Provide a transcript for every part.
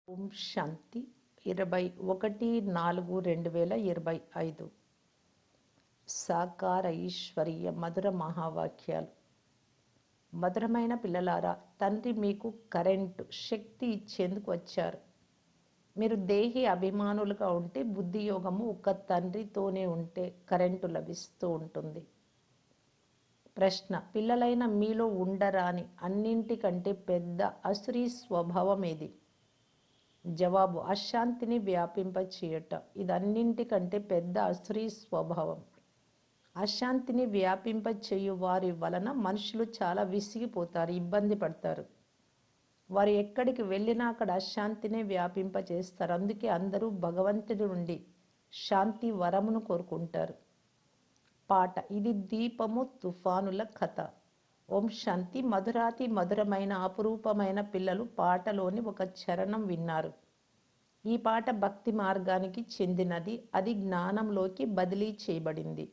ఓం శాంతి 21/4/2025 సాకార ఈశ్వరీయ మధుర మహావాక్యాలు. మధురమైన పిల్లలారా, తండ్రి మీకు కరెంటు శక్తి ఇచ్చేందుకు వచ్చారు. మీరు దేహి అభిమానులుగా ఉంటే బుద్ధి యోగము ఒక్క తండ్రితోనే ఉంటే కరెంటు లభిస్తూ ఉంటుంది. ప్రశ్న: పిల్లలైన మీలో ఉండరాని అన్నింటికంటే పెద్ద అసురీ స్వభావం ఏది? జవాబు: అశాంతిని వ్యాపింపచేయుట. ఇది అన్నింటికంటే పెద్ద అసురీ స్వభావం. అశాంతిని వ్యాపింపచేయు వారి వలన మనుషులు చాలా విసిగిపోతారు, ఇబ్బంది పడతారు. వారు ఎక్కడికి వెళ్ళినా అక్కడ అశాంతినే వ్యాపింపచేస్తారు. అందుకే అందరూ భగవంతుడి నుండి శాంతి వరమును కోరుకుంటారు. పాట: ఇది దీపము తుఫానుల కథ. ఓం శాంతి. మధురాతి మధురమైన అపురూపమైన పిల్లలు పాటలోని ఒక చరణం విన్నారు. ఈ పాట భక్తి మార్గానికి చెందినది. అది జ్ఞానంలోకి బదిలీ చేయబడింది.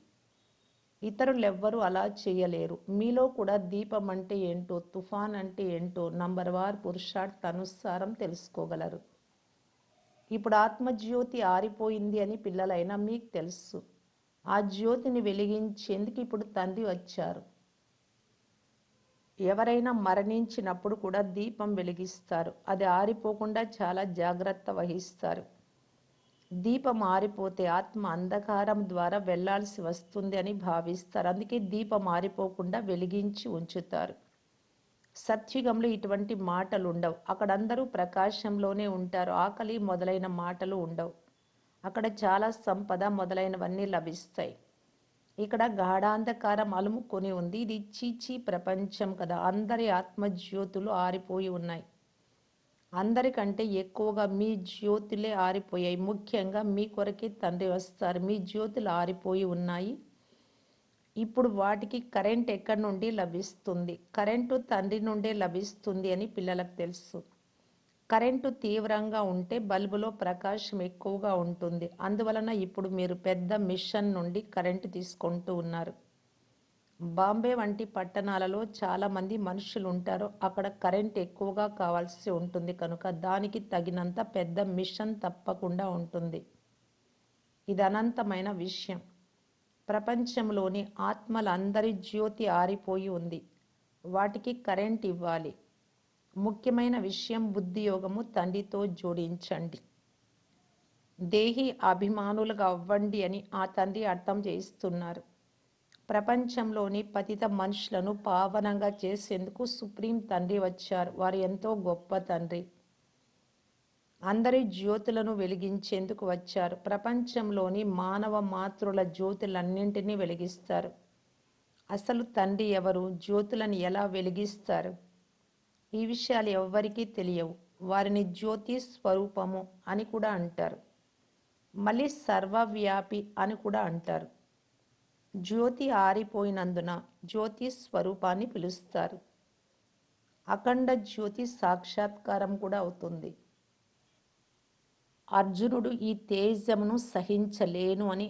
ఇతరులెవ్వరూ అలా చేయలేరు. మీలో కూడా దీపం అంటే ఏంటో, తుఫాన్ అంటే ఏంటో నంబర్వార్ పురుషార్థానుసారం తెలుసుకోగలరు. ఇప్పుడు ఆత్మజ్యోతి ఆరిపోయింది అని పిల్లలైనా మీకు తెలుసు. ఆ జ్యోతిని వెలిగించేందుకు ఇప్పుడు తండ్రి వచ్చారు. ఎవరైనా మరణించినప్పుడు కూడా దీపం వెలిగిస్తారు. అది ఆరిపోకుండా చాలా జాగ్రత్త వహిస్తారు. దీపం ఆరిపోతే ఆత్మ అంధకారం ద్వారా వెళ్లాల్సి వస్తుంది అని భావిస్తారు. అందుకే దీపం ఆరిపోకుండా వెలిగించి ఉంచుతారు. సత్యుగంలో ఇటువంటి మాటలు ఉండవు. అక్కడ అందరూ ప్రకాశంలోనే ఉంటారు. ఆకలి మొదలైన మాటలు ఉండవు. అక్కడ చాలా సంపద మొదలైనవన్నీ లభిస్తాయి. ఇక్కడ గాఢాంధకారం అలుముకొని ఉంది. ఇది చీచీ ప్రపంచం కదా. అందరి ఆత్మజ్యోతులు ఆరిపోయి ఉన్నాయి. అందరికంటే ఎక్కువగా మీ జ్యోతులే ఆరిపోయాయి. ముఖ్యంగా మీ కొరకే తండ్రి వస్తారు. మీ జ్యోతులు ఆరిపోయి ఉన్నాయి. ఇప్పుడు వాటికి కరెంట్ ఎక్కడి నుండి లభిస్తుంది? కరెంటు తండ్రి నుండే లభిస్తుంది అని పిల్లలకు తెలుసు. కరెంటు తీవ్రంగా ఉంటే బల్బులో ప్రకాశం ఎక్కువగా ఉంటుంది. అందువలన ఇప్పుడు మీరు పెద్ద మిషన్ నుండి కరెంటు తీసుకుంటూ ఉన్నారు. బాంబే వంటి పట్టణాలలో చాలామంది మనుషులు ఉంటారు. అక్కడ కరెంట్ ఎక్కువగా కావాల్సి ఉంటుంది కనుక దానికి తగినంత పెద్ద మిషన్ తప్పకుండా ఉంటుంది. ఇది అనంతమైన విషయం. ప్రపంచంలోని ఆత్మలందరి జ్యోతి ఆరిపోయి ఉంది. వాటికి కరెంట్ ఇవ్వాలి. ముఖ్యమైన విషయం బుద్ధియోగము తండ్రితో జోడించండి. దేహి అభిమానులుగా అవ్వండి అని ఆ తండ్రి అర్థం చేయిస్తున్నారు. ప్రపంచంలోని పతిత మనుషులను పావనంగా చేసేందుకు సుప్రీం తండ్రి వచ్చారు. వారు ఎంతో గొప్ప తండ్రి. అందరి జ్యోతులను వెలిగించేందుకు వచ్చారు. ప్రపంచంలోని మానవ మాతృల జ్యోతులన్నింటినీ వెలిగిస్తారు. అసలు తండ్రి ఎవరు? జ్యోతులను ఎలా వెలిగిస్తారు? ఈ విషయాలు ఎవ్వరికీ తెలియవు. వారిని జ్యోతి స్వరూపము అని కూడా అంటారు. మళ్ళీ సర్వవ్యాపి అని కూడా అంటారు. జ్యోతి ఆరిపోయినందున జ్యోతి స్వరూపాన్ని పిలుస్తారు. అఖండ జ్యోతి సాక్షాత్కారం కూడా అవుతుంది. అర్జునుడు ఈ తేజమును సహించలేను అని,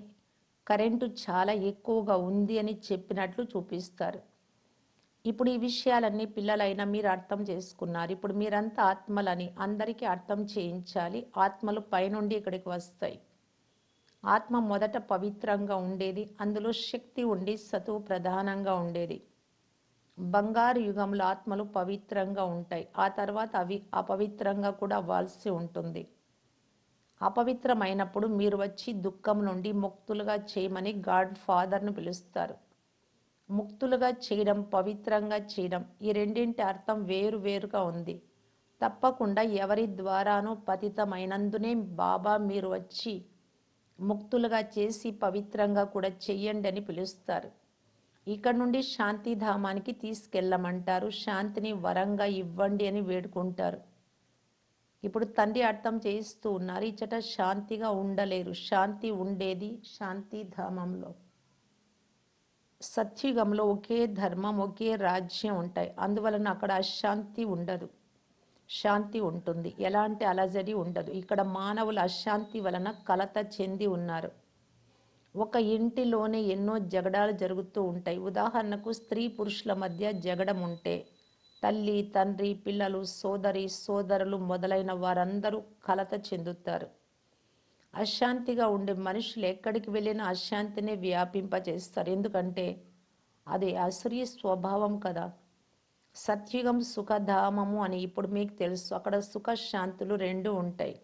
కరెంటు చాలా ఎక్కువగా ఉంది అని చెప్పినట్లు చూపిస్తారు. ఇప్పుడు ఈ విషయాలన్నీ పిల్లలైనా మీరు అర్థం చేసుకున్నారు. ఇప్పుడు మీరంతా ఆత్మలని అందరికీ అర్థం చేయించాలి. ఆత్మలు పైనుండి ఇక్కడికి వస్తాయి. ఆత్మ మొదట పవిత్రంగా ఉండేది. అందులో శక్తి ఉండి సతువు ప్రధానంగా ఉండేది. బంగారు యుగంలో ఆత్మలు పవిత్రంగా ఉంటాయి. ఆ తర్వాత అవి అపవిత్రంగా కూడా అవ్వాల్సి ఉంటుంది. అపవిత్రమైనప్పుడు మీరు వచ్చి దుఃఖం నుండి ముక్తులుగా చేయమని గాడ్ ఫాదర్ను పిలుస్తారు. ముక్తులుగా చేయడం, పవిత్రంగా చేయడం, ఈ రెండింటి అర్థం వేరు వేరుగా ఉంది. తప్పకుండా ఎవరి ద్వారానో పతితమైనందునే బాబా మీరు వచ్చి ముక్తులుగా చేసి పవిత్రంగా కూడా చెయ్యండి అని పిలుస్తారు. ఇక్కడ నుండి శాంతిధామానికి తీసుకెళ్ళమంటారు. శాంతిని వరంగా ఇవ్వండి అని వేడుకుంటారు. ఇప్పుడు తండ్రి అర్థం చేయిస్తూ ఉన్నారు. ఇచ్చట శాంతిగా ఉండలేరు. శాంతి ఉండేది శాంతిధామంలో. సత్యుగంలో ఒకే ధర్మం, ఒకే రాజ్యం ఉంటాయి. అందువలన అక్కడ అశాంతి ఉండదు, శాంతి ఉంటుంది. ఎలాంటి అలజడి ఉండదు. ఇక్కడ మానవుల అశాంతి వలన కలత చెంది ఉన్నారు. ఒక ఇంటిలోనే ఎన్నో జగడాలు జరుగుతూ ఉంటాయి. ఉదాహరణకు స్త్రీ పురుషుల మధ్య జగడం ఉంటే తల్లి, తండ్రి, పిల్లలు, సోదరి, సోదరులు మొదలైన వారందరూ కలత చెందుతారు. అశాంతిగా ఉండే మనుషులు ఎక్కడికి వెళ్ళినా అశాంతిని వ్యాపింపజేస్తారు. ఎందుకంటే అది అసురీ స్వభావం కదా. సత్యుగం సుఖధామము అని ఇప్పుడు మీకు తెలుసు. అక్కడ సుఖశాంతులు రెండు ఉంటాయి.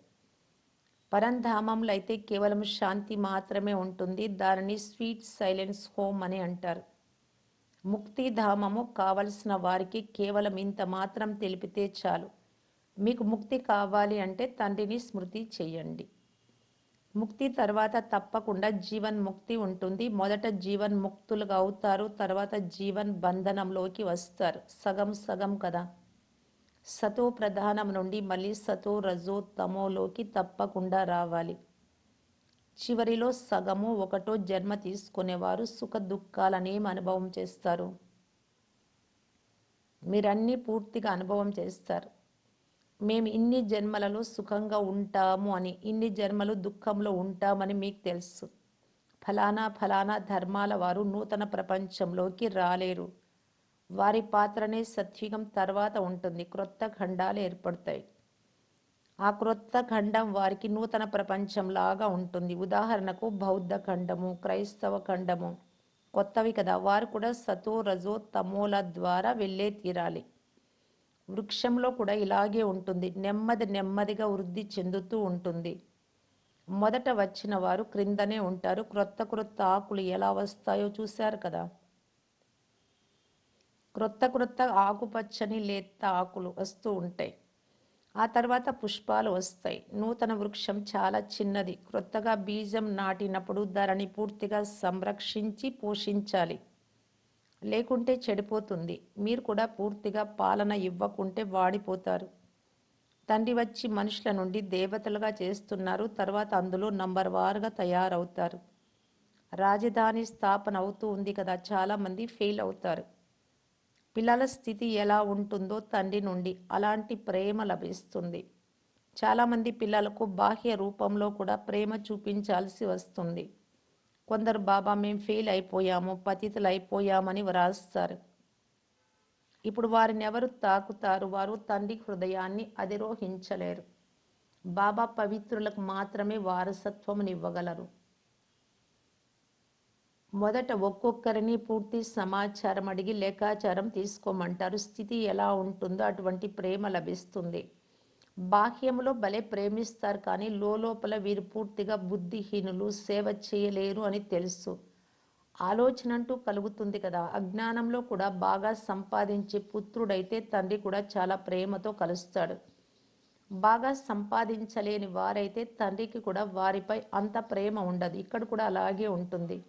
పరంధామంలో అయితే కేవలం శాంతి మాత్రమే ఉంటుంది. దానిని స్వీట్ సైలెన్స్ హోమ్ అని అంటారు. ముక్తిధామము కావలసిన వారికి కేవలం ఇంత మాత్రం తెలిపితే చాలు. మీకు ముక్తి కావాలి అంటే తండ్రిని స్మృతి చేయండి. ముక్తి తర్వాత తప్పకుండా జీవన్ ముక్తి ఉంటుంది. మొదట జీవన్ ముక్తులుగా అవుతారు, తర్వాత జీవన్ బంధనంలోకి వస్తారు. సగం సగం కదా. సతో ప్రధానం నుండి మళ్ళీ సతో రజో తమోలోకి తప్పకుండా రావాలి. చివరిలో సగము ఒకటో జన్మ తీసుకునేవారు సుఖ దుఃఖాలనేం అనుభవం చేస్తారు? మీరన్నీ పూర్తిగా అనుభవం చేస్తారు. మేము ఇన్ని జన్మలలో సుఖంగా ఉంటాము అని, ఇన్ని జన్మలు దుఃఖంలో ఉంటామని మీకు తెలుసు. ఫలానా ఫలానా ధర్మాల వారు నూతన ప్రపంచంలోకి రాలేరు. వారి పాత్రనే సత్యుగం తర్వాత ఉంటుంది. క్రొత్త ఖండాలు ఏర్పడతాయి. ఆ క్రొత్త ఖండం వారికి నూతన ప్రపంచంలాగా ఉంటుంది. ఉదాహరణకు బౌద్ధ ఖండము, క్రైస్తవ ఖండము కొత్తవి కదా. వారు కూడా సతో రజో తమోల ద్వారా వెళ్ళే తీరాలి. వృక్షంలో కూడా ఇలాగే ఉంటుంది. నెమ్మది నెమ్మదిగా వృద్ధి చెందుతూ ఉంటుంది. మొదట వచ్చిన వారు క్రిందనే ఉంటారు. క్రొత్త క్రొత్త ఆకులు ఎలా వస్తాయో చూశారు కదా. క్రొత్త క్రొత్త ఆకుపచ్చని లేత ఆకులు వస్తూ ఉంటాయి. ఆ తర్వాత పుష్పాలు వస్తాయి. నూతన వృక్షం చాలా చిన్నది. క్రొత్తగా బీజం నాటినప్పుడు దానిని పూర్తిగా సంరక్షించి పోషించాలి. లేకుంటే చెడిపోతుంది. మీరు కూడా పూర్తిగా పాలన ఇవ్వకుంటే వాడిపోతారు. తండ్రి వచ్చి మనుషుల నుండి దేవతలుగా చేస్తున్నారు. తర్వాత అందులో నంబర్ వారుగా తయారవుతారు. రాజధాని స్థాపన అవుతూ ఉంది కదా. చాలామంది ఫెయిల్ అవుతారు. పిల్లల స్థితి ఎలా ఉంటుందో తండ్రి నుండి అలాంటి ప్రేమ లభిస్తుంది. చాలామంది పిల్లలకు బాహ్య రూపంలో కూడా ప్రేమ చూపించాల్సి వస్తుంది. కొందరు బాబా మేము ఫెయిల్ అయిపోయాము, పతితులు అయిపోయామని వ్రాస్తారు. ఇప్పుడు వారిని ఎవరు తాకుతారు? వారు తండ్రి హృదయాన్ని అధిరోహించలేరు. బాబా పవిత్రులకు మాత్రమే వారసత్వమునివ్వగలరు. మొదట ఒక్కొక్కరిని పూర్తి సమాచారం అడిగి లెక్కాచారం తీసుకోమంటారు. స్థితి ఎలా ఉంటుందో అటువంటి ప్రేమ లభిస్తుంది. బాహ్యములో భలే ప్రేమిస్తారు, కానీ లోపల వీరు పూర్తిగా బుద్ధిహీనులు, సేవ చేయలేరు అని తెలుసు. ఆలోచన అంటూ కలుగుతుంది కదా. అజ్ఞానంలో కూడా బాగా సంపాదించే పుత్రుడైతే తండ్రి కూడా చాలా ప్రేమతో కలుస్తాడు. బాగా సంపాదించలేని వారైతే తండ్రికి కూడా వారిపై అంత ప్రేమ ఉండదు. ఇక్కడ కూడా అలాగే ఉంటుంది.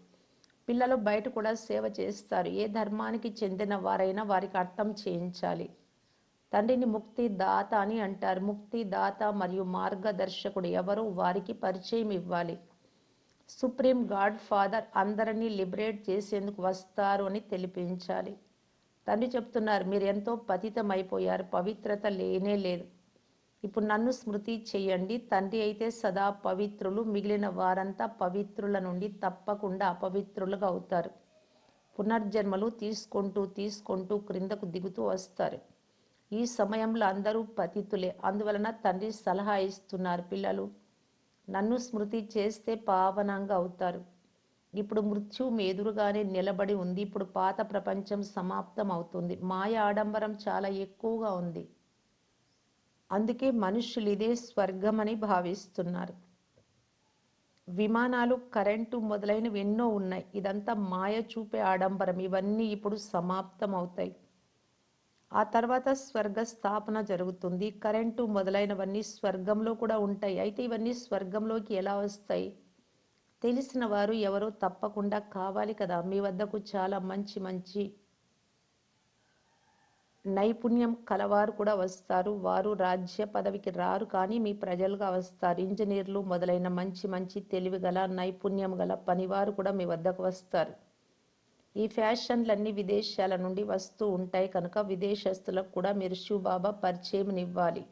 పిల్లలు బయట కూడా సేవ చేస్తారు. ఏ ధర్మానికి చెందిన వారైనా వారికి అర్థం చేయించాలి. తండ్రిని ముక్తి దాత అని అంటారు. ముక్తి దాత మరియు మార్గదర్శకుడు ఎవరో వారికి పరిచయం ఇవ్వాలి. సుప్రీం గాడ్ ఫాదర్ అందరినీ లిబరేట్ చేసేందుకు వస్తారు అని తెలిపించాలి. తండ్రి చెప్తున్నారు, మీరు ఎంతో పతితమైపోయారు, పవిత్రత లేనే లేదు. ఇప్పుడు నన్ను స్మృతి చెయ్యండి. తండ్రి అయితే సదా పవిత్రులు, మిగిలిన వారంతా పవిత్రుల నుండి తప్పకుండా అపవిత్రులుగా అవుతారు. పునర్జన్మలు తీసుకుంటూ తీసుకుంటూ క్రిందకు దిగుతూ వస్తారు. ఈ సమయంలో అందరూ పతితులే. అందువలన తండ్రి సలహా ఇస్తున్నారు, పిల్లలు నన్ను స్మృతి చేస్తే పావనంగా అవుతారు. ఇప్పుడు మృత్యువు ఎదురుగానే నిలబడి ఉంది. ఇప్పుడు పాత ప్రపంచం సమాప్తం అవుతుంది. మాయ ఆడంబరం చాలా ఎక్కువగా ఉంది. అందుకే మనుషులు ఇదే స్వర్గమని భావిస్తున్నారు. విమానాలు, కరెంటు మొదలైనవి ఎన్నో ఉన్నాయి. ఇదంతా మాయ చూపే ఆడంబరం. ఇవన్నీ ఇప్పుడు సమాప్తం అవుతాయి. ఆ తర్వాత స్వర్గ స్థాపన జరుగుతుంది. కరెంటు మొదలైనవన్నీ స్వర్గంలో కూడా ఉంటాయి. అయితే ఇవన్నీ స్వర్గంలోకి ఎలా వస్తాయి? తెలిసిన వారు ఎవరో తప్పకుండా కావాలి కదా. మీ వద్దకు చాలా మంచి మంచి నైపుణ్యం కలవారు కూడా వస్తారు. వారు రాజ్య పదవికి రారు, కానీ మీ ప్రజలుగా వస్తారు. ఇంజనీర్లు మొదలైన మంచి మంచి తెలివి గల, నైపుణ్యం గల పనివారు కూడా మీ వద్దకు వస్తారు. ఈ ఫ్యాషన్లన్నీ విదేశాల నుండి వస్తూ ఉంటాయి కనుక విదేశస్తులకు కూడా మీరు శివబాబా పరిచయంనివ్వాలి.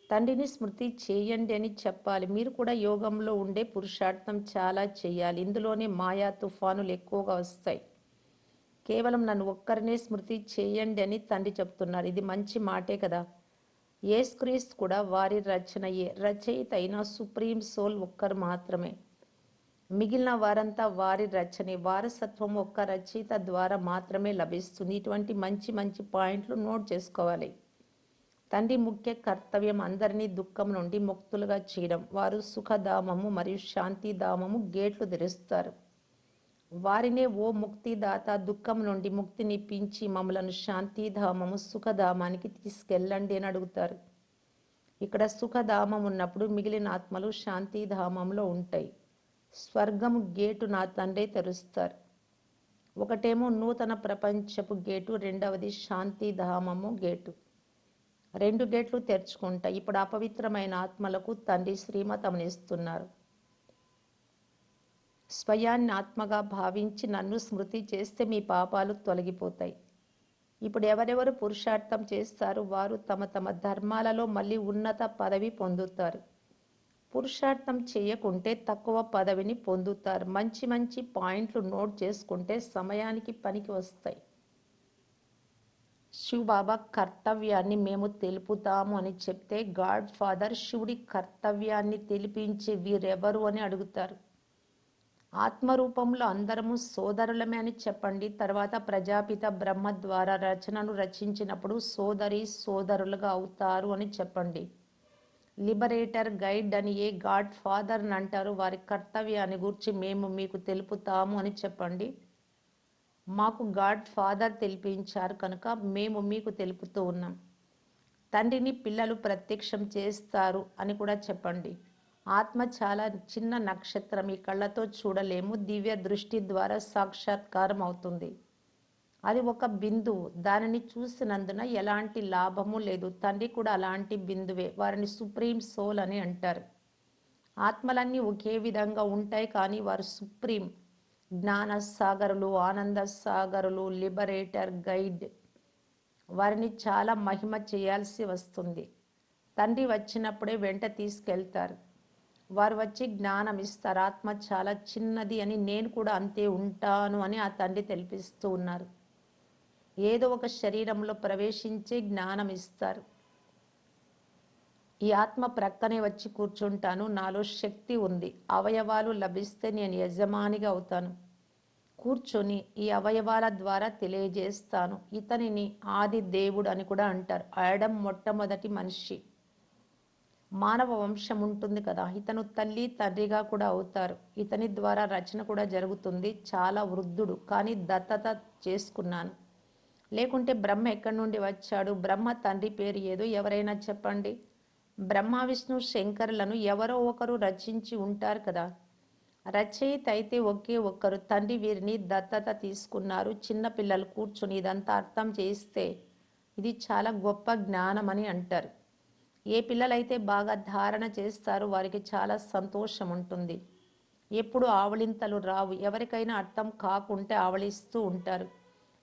తండ్రిని స్మృతి చేయండి అని చెప్పాలి. మీరు కూడా యోగంలో ఉండే పురుషార్థం చాలా చేయాలి. ఇందులోనే మాయా తుఫానులు ఎక్కువగా వస్తాయి. కేవలం నన్ను ఒక్కరినే స్మృతి చేయండి అని తండ్రి చెప్తున్నారు. ఇది మంచి మాటే కదా. యేసుక్రీస్తు కూడా వారి రచనయే. రచయిత అయిన సుప్రీం సోల్ ఒక్కరు మాత్రమే. మిగిలిన వారంతా వారి రచనే. వారసత్వం ఒక్క రచయిత ద్వారా మాత్రమే లభిస్తుంది. ఇటువంటి మంచి మంచి పాయింట్లు నోట్ చేసుకోవాలి. తండ్రి ముఖ్య కర్తవ్యం అందరినీ దుఃఖం నుండి ముక్తులుగా చేయడం. వారు సుఖధామము మరియు శాంతిధామము గేట్లు తెరుస్తారు. వారినే ఓ ముక్తిదాత, దుఃఖం నుండి ముక్తినిప్పించి మమ్మలను శాంతిధామము సుఖధామానికి తీసుకెళ్ళండి అని అడుగుతారు. ఇక్కడ సుఖధామం ఉన్నప్పుడు మిగిలిన ఆత్మలు శాంతిధామంలో ఉంటాయి. స్వర్గము గేటు నా తండ్రే తెరుస్తారు. ఒకటేమో నూతన ప్రపంచపు గేటు, రెండవది శాంతిధామము గేటు. 2 గేట్లు తెరుచుకుంటాయి. ఇప్పుడు అపవిత్రమైన ఆత్మలకు తండ్రి శ్రీమతమునిస్తున్నారు. స్వయాన్ని ఆత్మగా భావించి నన్ను స్మృతి చేస్తే మీ పాపాలు తొలగిపోతాయి. ఇప్పుడు ఎవరెవరు పురుషార్థం చేస్తారు వారు తమ తమ ధర్మాలలో మళ్ళీ ఉన్నత పదవి పొందుతారు. పురుషార్థం చేయకుంటే తక్కువ పదవిని పొందుతారు. మంచి మంచి పాయింట్లు నోట్ చేసుకుంటే సమయానికి పనికి వస్తాయి. శివబాబా కర్తవ్యాన్ని మేము తెలుపుతాము అని చెప్తే గాడ్ ఫాదర్ శివుడి కర్తవ్యాన్ని తెలిపించే వీరెవరు అని అడుగుతారు. ఆత్మరూపంలో అందరము సోదరులమే అని చెప్పండి. తర్వాత ప్రజాపిత బ్రహ్మ ద్వారా రచనను రచించినప్పుడు సోదరి సోదరులుగా అవుతారు అని చెప్పండి. లిబరేటర్ గైడ్ అని ఏ గాడ్ ఫాదర్ అని అంటారు. వారి కర్తవ్యాన్ని గురించి మేము మీకు తెలుపుతాము అని చెప్పండి. మాకు గాడ్ ఫాదర్ తెలిపించారు కనుక మేము మీకు తెలుపుతూ ఉన్నాం. తండ్రిని పిల్లలు ప్రత్యక్షం చేస్తారు అని కూడా చెప్పండి. ఆత్మ చాలా చిన్న నక్షత్రం, ఈ కళ్ళతో చూడలేము. దివ్య దృష్టి ద్వారా సాక్షాత్కారం అవుతుంది. అది ఒక బిందువు. దానిని చూసినందున ఎలాంటి లాభము లేదు. తండ్రి కూడా అలాంటి బిందువే. వారిని సుప్రీం సోల్ అని అంటారు. ఆత్మలన్నీ ఒకే విధంగా ఉంటాయి కానీ వారు సుప్రీం. జ్ఞాన సాగరులు, ఆనంద సాగరులు, లిబరేటర్ గైడ్. వారిని చాలా మహిమ చేయాల్సి వస్తుంది. తండ్రి వచ్చినప్పుడే వెంట తీసుకెళ్తారు. వారు వచ్చి జ్ఞానం ఇస్తారు. ఆత్మ చాలా చిన్నది అని, నేను కూడా అంతే ఉంటాను అని ఆ తండ్రి తెలిపిస్తూ ఉన్నారు. ఏదో ఒక శరీరంలో ప్రవేశించే జ్ఞానం ఇస్తారు. ఈ ఆత్మ ప్రక్కనే వచ్చి కూర్చుంటాను. నాలో శక్తి ఉంది. అవయవాలు లభిస్తే నేను యజమానిగా అవుతాను. కూర్చొని ఈ అవయవాల ద్వారా తెలియజేస్తాను. ఇతనిని ఆది దేవుడు అని కూడా అంటారు. ఆడమ్ మొట్టమొదటి మనిషి. మానవ వంశం ఉంటుంది కదా, ఇతను తల్లి తండ్రిగా కూడా అవుతారు. ఇతని ద్వారా రచన కూడా జరుగుతుంది. చాలా వృద్ధుడు కానీ దత్తత చేసుకున్నాను. లేకుంటే బ్రహ్మ ఎక్కడి నుండి వచ్చాడు? బ్రహ్మ తండ్రి పేరు ఏదో ఎవరైనా చెప్పండి. బ్రహ్మ విష్ణు శంకరులను ఎవరో ఒకరు రచించి ఉంటారు కదా. రచయిత అయితే ఒకే ఒక్కరు. తండ్రి వీరిని దత్తత తీసుకున్నారు. చిన్నపిల్లలు కూర్చొని ఇదంతా అర్థం చేస్తే ఇది చాలా గొప్ప జ్ఞానం అని అంటారు. ఏ పిల్లలైతే బాగా ధారణ చేస్తారో వారికి చాలా సంతోషం ఉంటుంది. ఎప్పుడు ఆవలింతలు రావు. ఎవరికైనా అర్థం కాకుంటే ఆవలిస్తూ ఉంటారు.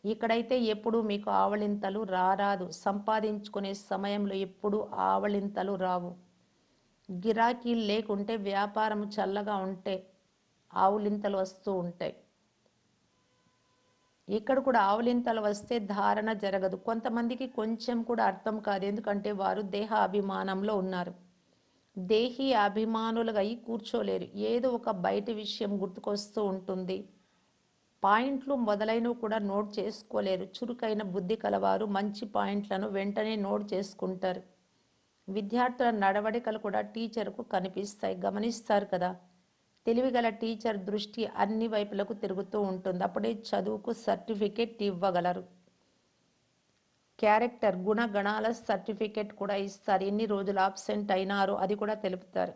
ఇక్కడైతే ఎప్పుడు మీకు ఆవలింతలు రారాదు. సంపాదించుకునే సమయంలో ఎప్పుడు ఆవలింతలు రావు. గిరాకీ లేకుంటే వ్యాపారం చల్లగా ఉంటే ఆవులింతలు వస్తూ ఉంటాయి. ఇక్కడ కూడా ఆవులింతలు వస్తే ధారణ జరగదు. కొంతమందికి కొంచెం కూడా అర్థం కాదు. ఎందుకంటే వారు దేహ అభిమానంలో ఉన్నారు. దేహి అభిమానులుగా అయి కూర్చోలేరు. ఏదో ఒక బయటి విషయం గుర్తుకొస్తూ ఉంటుంది. పాయింట్లు మొదలైనవి కూడా నోట్ చేసుకోలేరు. చురుకైన బుద్ధి కలవారు మంచి పాయింట్లను వెంటనే నోట్ చేసుకుంటారు. విద్యార్థుల నడవడికలు కూడా టీచర్కు కనిపిస్తాయి. గమనిస్తారు కదా. తెలివిగల టీచర్ దృష్టి అన్ని వైపులకు తిరుగుతూ ఉంటుంది. అప్పుడే చదువుకు సర్టిఫికెట్ ఇవ్వగలరు. క్యారెక్టర్ గుణగణాల సర్టిఫికెట్ కూడా ఇస్తారు. ఎన్ని రోజులు ఆబ్సెంట్ అయినారో అది కూడా తెలుపుతారు.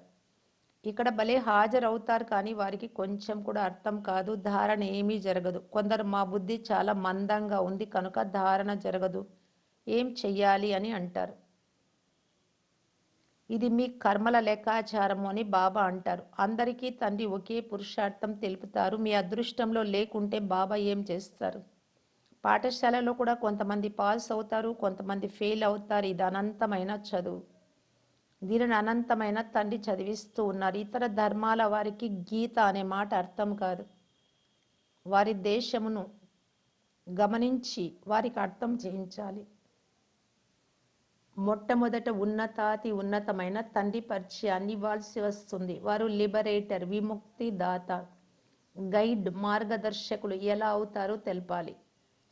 ఇక్కడ భలే హాజరవుతారు కానీ వారికి కొంచెం కూడా అర్థం కాదు. ధారణ ఏమీ జరగదు. కొందరు మా బుద్ధి చాలా మందంగా ఉంది కనుక ధారణ జరగదు, ఏం చెయ్యాలి అని అంటారు. ఇది మీ కర్మల లెక్కాచారము అని బాబా అంటారు. అందరికీ తండ్రి ఒకే పురుషార్థం తెలుపుతారు. మీ అదృష్టంలో లేకుంటే బాబా ఏం చేస్తారు? పాఠశాలలో కూడా కొంతమంది పాస్ అవుతారు, కొంతమంది ఫెయిల్ అవుతారు. ఇది అనంతమైన చదువు. దీనిని అనంతమైన తండ్రి చదివిస్తూ ఉన్నారు. ఇతర ధర్మాల వారికి గీత అనే మాట అర్థం కాదు. వారి దేశమును గమనించి వారికి అర్థం చేయించాలి. మొట్టమొదట ఉన్నతమైన తండ్రి పరిచయాన్ని ఇవ్వాల్సి వస్తుంది. వారు లిబరేటర్, విముక్తి దాత, గైడ్, మార్గదర్శకులు ఎలా అవుతారో తెలపాలి.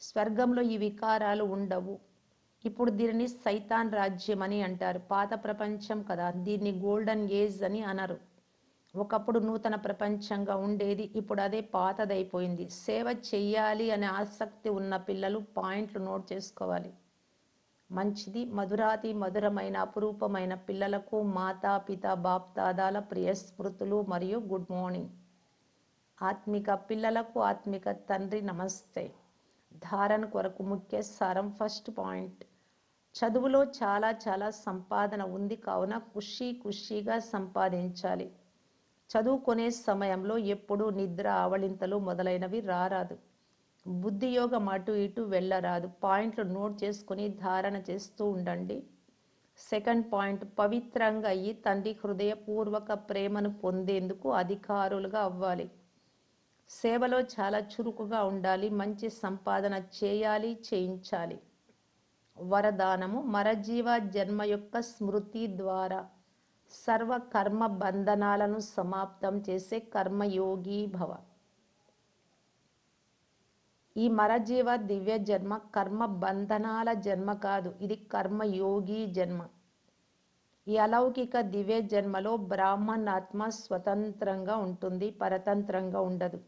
స్వర్గంలో ఈ వికారాలు ఉండవు. ఇప్పుడు దీనిని సైతాన్ రాజ్యం అని అంటారు. పాత ప్రపంచం కదా, దీన్ని గోల్డెన్ ఏజ్ అని అనరు. ఒకప్పుడు నూతన ప్రపంచంగా ఉండేది, ఇప్పుడు అదే పాతదైపోయింది. సేవ చెయ్యాలి అనే ఆసక్తి ఉన్న పిల్లలు పాయింట్లు నోట్ చేసుకోవాలి. మంచిది. మధురాతి మధురమైన అపురూపమైన పిల్లలకు మాతా పిత బాప్దాదాల ప్రియ స్మృతులు మరియు గుడ్ మార్నింగ్. ఆత్మిక పిల్లలకు ఆత్మిక తండ్రి నమస్తే. ధారణ కొరకు ముఖ్య సారం. ఫస్ట్ పాయింట్, చదువులో చాలా సంపాదన ఉంది కావున ఖుషీగా సంపాదించాలి. చదువుకునే సమయంలో ఎప్పుడూ నిద్ర, ఆవలింతలు మొదలైనవి రారాదు. బుద్ధియోగం అటు ఇటు వెళ్ళరాదు. పాయింట్లు నోట్ చేసుకుని ధారణ చేస్తూ ఉండండి. సెకండ్ పాయింట్, పవిత్రంగా అయ్యి తండ్రి హృదయపూర్వక ప్రేమను పొందేందుకు అధికారులుగా అవ్వాలి. సేవలో చాలా చురుకుగా ఉండాలి. మంచి సంపాదన చేయాలి, చేయించాలి. వరదానము, మరజీవ జన్మ యొక్క స్మృతి ద్వారా సర్వ కర్మ బంధనాలను సమాప్తం చేసే కర్మయోగి భవ. ఈ మరజీవ దివ్య జన్మ కర్మ బంధనాల జన్మ కాదు, ఇది కర్మయోగి జన్మ. ఈ అలౌకిక దివ్య జన్మలో బ్రాహ్మణాత్మ స్వతంత్రంగా ఉంటుంది, పరతంత్రంగా ఉండదు.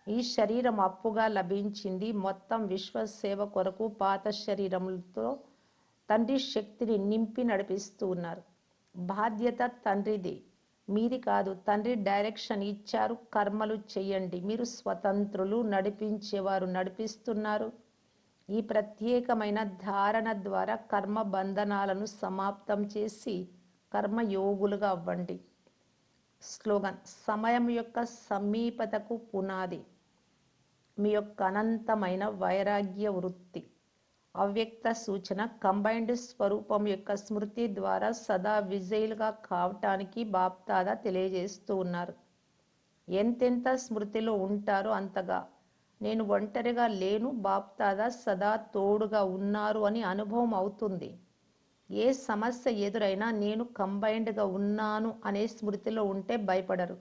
ఈ శరీరం అప్పుగా లభించింది. మొత్తం విశ్వసేవ కొరకు పాత శరీరములతో తండ్రి శక్తిని నింపి నడిపిస్తూ ఉన్నారు. బాధ్యత తండ్రిది, మీది కాదు. తండ్రి డైరెక్షన్ ఇచ్చారు, కర్మలు చెయ్యండి. మీరు స్వతంత్రులు, నడిపించేవారు నడిపిస్తున్నారు. ఈ ప్రత్యేకమైన ధారణ ద్వారా కర్మ బంధనాలను సమాప్తం చేసి కర్మయోగులుగా అవ్వండి. స్లోగన్, సమయం యొక్క సమీపతకు పునాది మీ యొక్క అనంతమైన వైరాగ్య వృత్తి. అవ్యక్త సూచన, కంబైన్డ్ స్వరూపం యొక్క స్మృతి ద్వారా సదా విజయులుగా కావటానికి బాప్దాదా తెలియజేస్తూ ఉన్నారు. ఎంతెంత స్మృతిలో ఉంటారో అంతగా. నేను ఒంటరిగా లేను, బాప్దాదా సదా తోడుగా ఉన్నారు అని అనుభవం అవుతుంది. ఏ సమస్య ఎదురైనా నేను కంబైన్డ్గా ఉన్నాను అనే స్మృతిలో ఉంటే భయపడరు.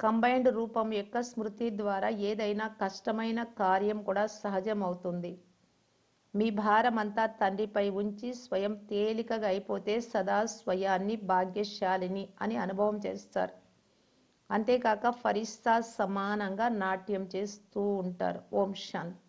కంబైన్డ్ రూపం యొక్క స్మృతి ద్వారా ఏదైనా కష్టమైన కార్యం కూడా సహజం అవుతుంది. మీ భారం అంతా తండ్రిపై ఉంచి స్వయం తేలికగా అయిపోతే సదా స్వయాన్ని భాగ్యశాలిని అని అనుభవం చేస్తారు. అంతేకాక ఫరిస్తా సమానంగా నాట్యం చేస్తూ ఉంటారు. ఓం శాంతి.